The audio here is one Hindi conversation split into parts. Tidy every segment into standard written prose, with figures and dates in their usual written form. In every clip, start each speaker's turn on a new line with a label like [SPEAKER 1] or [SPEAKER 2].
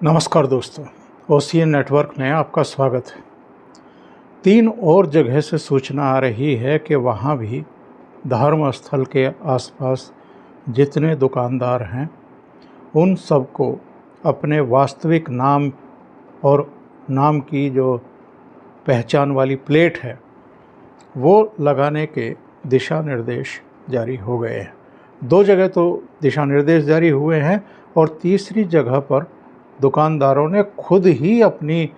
[SPEAKER 1] नमस्कार दोस्तों, ओसीएन नेटवर्क में आपका स्वागत है। 3 और जगह से सूचना आ रही है कि वहाँ भी धर्म स्थल के आसपास जितने दुकानदार हैं उन सबको अपने वास्तविक नाम और नाम की जो पहचान वाली प्लेट है वो लगाने के दिशा निर्देश जारी हो गए हैं। 2 जगह तो दिशा निर्देश जारी हुए हैं और तीसरी जगह पर दुकानदारों ने खुद ही अपनी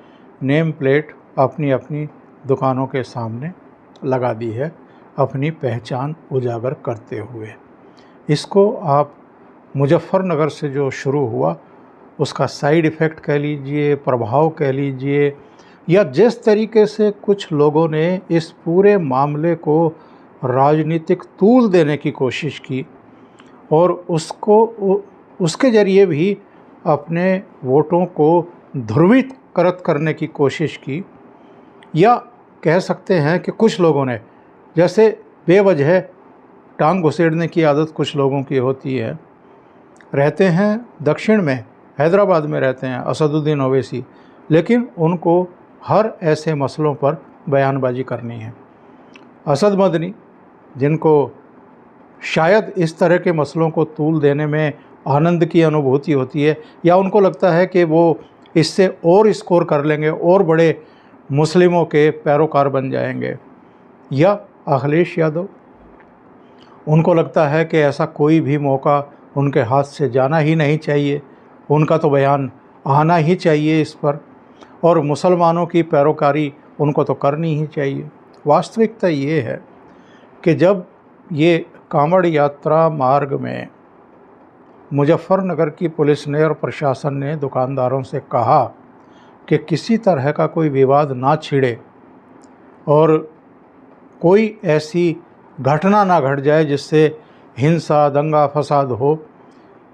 [SPEAKER 1] नेम प्लेट अपनी अपनी दुकानों के सामने लगा दी है, अपनी पहचान उजागर करते हुए। इसको आप मुजफ्फरनगर से जो शुरू हुआ उसका साइड इफ़ेक्ट कह लीजिए, प्रभाव कह लीजिए, या जिस तरीके से कुछ लोगों ने इस पूरे मामले को राजनीतिक तूल देने की कोशिश की और उसके ज़रिए भी अपने वोटों को ध्रुवीकृत करने की कोशिश की, या कह सकते हैं कि कुछ लोगों ने जैसे बेवजह टांग घुसेड़ने की आदत कुछ लोगों की होती है। रहते हैं दक्षिण में, हैदराबाद में रहते हैं असदुद्दीन ओवैसी, लेकिन उनको हर ऐसे मसलों पर बयानबाजी करनी है। असद मदनी, जिनको शायद इस तरह के मसलों को तूल देने में आनंद की अनुभूति होती है, या उनको लगता है कि वो इससे और स्कोर कर लेंगे और बड़े मुस्लिमों के पैरोकार बन जाएंगे, या अखिलेश यादव, उनको लगता है कि ऐसा कोई भी मौका उनके हाथ से जाना ही नहीं चाहिए, उनका तो बयान आना ही चाहिए इस पर, और मुसलमानों की पैरोकारी उनको तो करनी ही चाहिए। वास्तविकता ये है कि जब ये कांवड़ यात्रा मार्ग में मुजफ्फरनगर की पुलिस ने और प्रशासन ने दुकानदारों से कहा कि किसी तरह का कोई विवाद ना छिड़े और कोई ऐसी घटना ना घट जाए जिससे हिंसा, दंगा फसाद हो,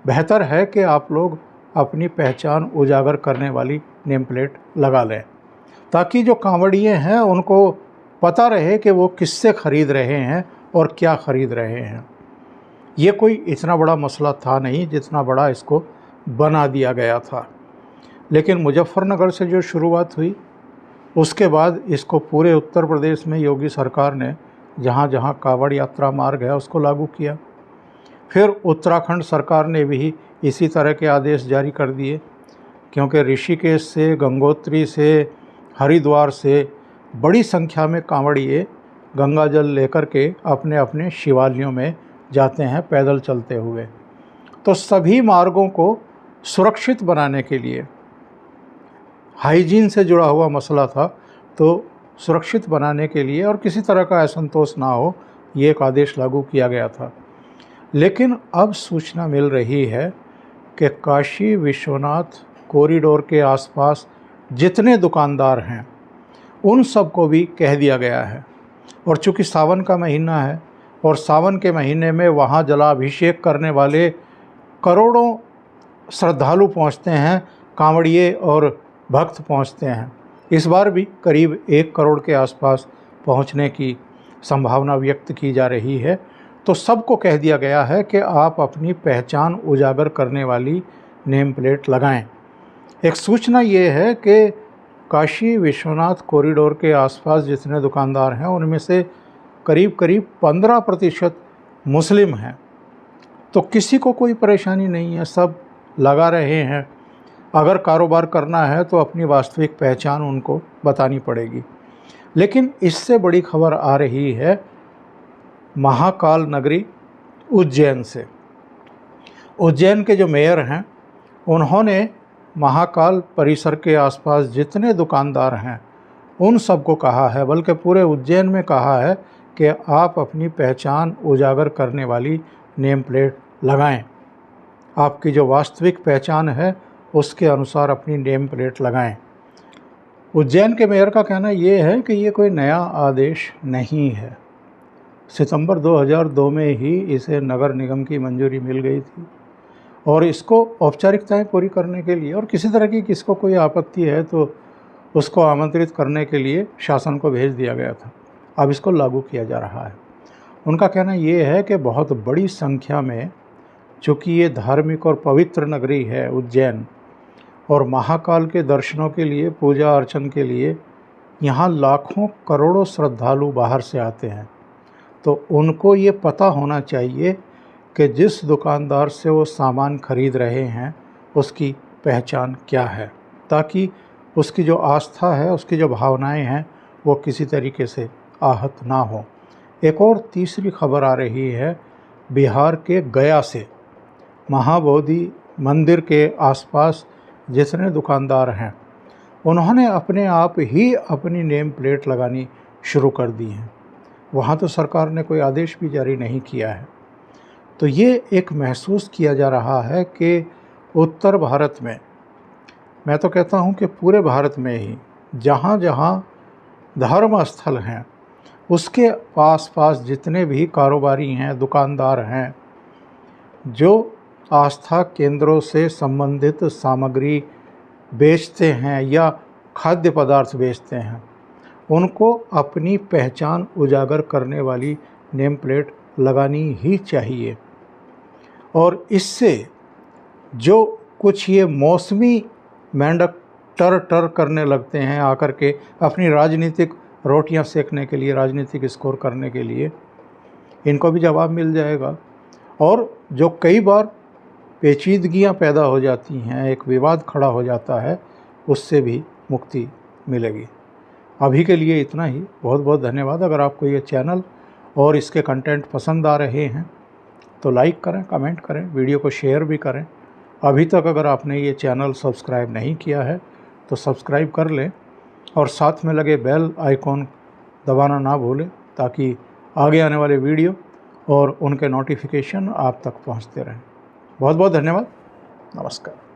[SPEAKER 1] बेहतर है कि आप लोग अपनी पहचान उजागर करने वाली नेम प्लेट लगा लें, ताकि जो कांवड़िए हैं उनको पता रहे कि वो किससे ख़रीद रहे हैं और क्या ख़रीद रहे हैं। ये कोई इतना बड़ा मसला था नहीं जितना बड़ा इसको बना दिया गया था। लेकिन मुजफ्फरनगर से जो शुरुआत हुई उसके बाद इसको पूरे उत्तर प्रदेश में योगी सरकार ने जहाँ जहाँ कांवड़ यात्रा मार्ग है उसको लागू किया। फिर उत्तराखंड सरकार ने भी इसी तरह के आदेश जारी कर दिए, क्योंकि ऋषिकेश से, गंगोत्री से, हरिद्वार से बड़ी संख्या में कांवड़िए गंगा जल लेकर के अपने अपने शिवालयों में जाते हैं पैदल चलते हुए। तो सभी मार्गों को सुरक्षित बनाने के लिए, हाइजीन से जुड़ा हुआ मसला था, तो सुरक्षित बनाने के लिए और किसी तरह का असंतोष ना हो, ये एक आदेश लागू किया गया था। लेकिन अब सूचना मिल रही है कि काशी विश्वनाथ कॉरिडोर के आसपास जितने दुकानदार हैं उन सबको भी कह दिया गया है। और चूँकि सावन का महीना है और सावन के महीने में वहाँ जलाभिषेक करने वाले करोड़ों श्रद्धालु पहुँचते हैं, कांवड़िए और भक्त पहुँचते हैं। इस बार भी करीब 1 करोड़ के आसपास पहुँचने की संभावना व्यक्त की जा रही है। तो सबको कह दिया गया है कि आप अपनी पहचान उजागर करने वाली नेम प्लेट लगाएं। एक सूचना ये है कि काशी विश्वनाथ कॉरिडोर के आसपास जितने दुकानदार हैं उनमें से करीब 15% मुस्लिम हैं। तो किसी को कोई परेशानी नहीं है, सब लगा रहे हैं। अगर कारोबार करना है तो अपनी वास्तविक पहचान उनको बतानी पड़ेगी। लेकिन इससे बड़ी खबर आ रही है महाकाल नगरी उज्जैन से। उज्जैन के जो मेयर हैं उन्होंने महाकाल परिसर के आसपास जितने दुकानदार हैं उन सबको कहा है, बल्कि पूरे उज्जैन में कहा है कि आप अपनी पहचान उजागर करने वाली नेम प्लेट लगाएं। आपकी जो वास्तविक पहचान है उसके अनुसार अपनी नेम प्लेट लगाएं। उज्जैन के मेयर का कहना ये है कि ये कोई नया आदेश नहीं है। सितंबर 2002 में ही इसे नगर निगम की मंजूरी मिल गई थी और इसको औपचारिकताएं पूरी करने के लिए और किसी तरह की किसको कोई आपत्ति है तो उसको आमंत्रित करने के लिए शासन को भेज दिया गया था। अब इसको लागू किया जा रहा है। उनका कहना ये है कि बहुत बड़ी संख्या में, चूँकि ये धार्मिक और पवित्र नगरी है उज्जैन, और महाकाल के दर्शनों के लिए, पूजा अर्चन के लिए यहाँ लाखों करोड़ों श्रद्धालु बाहर से आते हैं। तो उनको ये पता होना चाहिए कि जिस दुकानदार से वो सामान खरीद रहे हैं उसकी पहचान क्या है, ताकि उसकी जो आस्था है, उसकी जो भावनाएं हैं, वो किसी तरीके से आहत ना हो। एक और तीसरी खबर आ रही है बिहार के गया से। महाबोधि मंदिर के आसपास जितने दुकानदार हैं उन्होंने अपने आप ही अपनी नेम प्लेट लगानी शुरू कर दी हैं। वहाँ तो सरकार ने कोई आदेश भी जारी नहीं किया है। तो ये एक महसूस किया जा रहा है कि उत्तर भारत में, मैं तो कहता हूँ कि पूरे भारत में ही जहाँ जहाँ धर्म स्थल हैं उसके पास पास जितने भी कारोबारी हैं, दुकानदार हैं, जो आस्था केंद्रों से संबंधित सामग्री बेचते हैं या खाद्य पदार्थ बेचते हैं, उनको अपनी पहचान उजागर करने वाली नेम प्लेट लगानी ही चाहिए। और इससे जो कुछ ये मौसमी मेंढक टर टर करने लगते हैं आकर के अपनी राजनीतिक रोटियां सेकने के लिए, राजनीतिक स्कोर करने के लिए, इनको भी जवाब मिल जाएगा। और जो कई बार पेचीदगियां पैदा हो जाती हैं, एक विवाद खड़ा हो जाता है, उससे भी मुक्ति मिलेगी। अभी के लिए इतना ही। बहुत बहुत धन्यवाद। अगर आपको ये चैनल और इसके कंटेंट पसंद आ रहे हैं तो लाइक करें, कमेंट करें, वीडियो को शेयर भी करें। अभी तक अगर आपने ये चैनल सब्सक्राइब नहीं किया है तो सब्सक्राइब कर लें और साथ में लगे बेल आइकॉन दबाना ना भूलें, ताकि आगे आने वाले वीडियो और उनके नोटिफिकेशन आप तक पहुंचते रहें। बहुत बहुत धन्यवाद। नमस्कार।